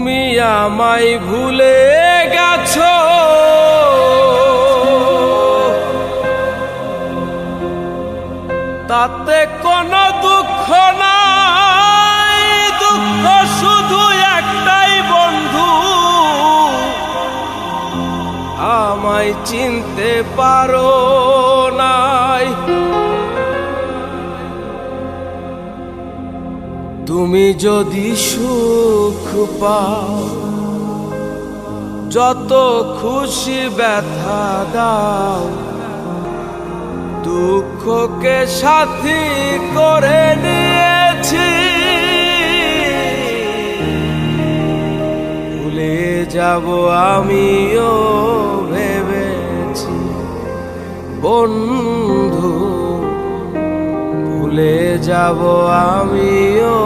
তুমি আমায় ভুলে গেছো, তাতে কোনো দুঃখ নাই, দুঃখ শুধু একটাই বন্ধু, আমায় চিনতে পারো নাই। তুমি যদি সুখ পাও, যত খুশি ব্যথা দাও, দুঃখকে সাথী করে নিয়েছি। ভুলে যাব আমিও ভেবেছি বন্ধু, ভুলে যাব আমিও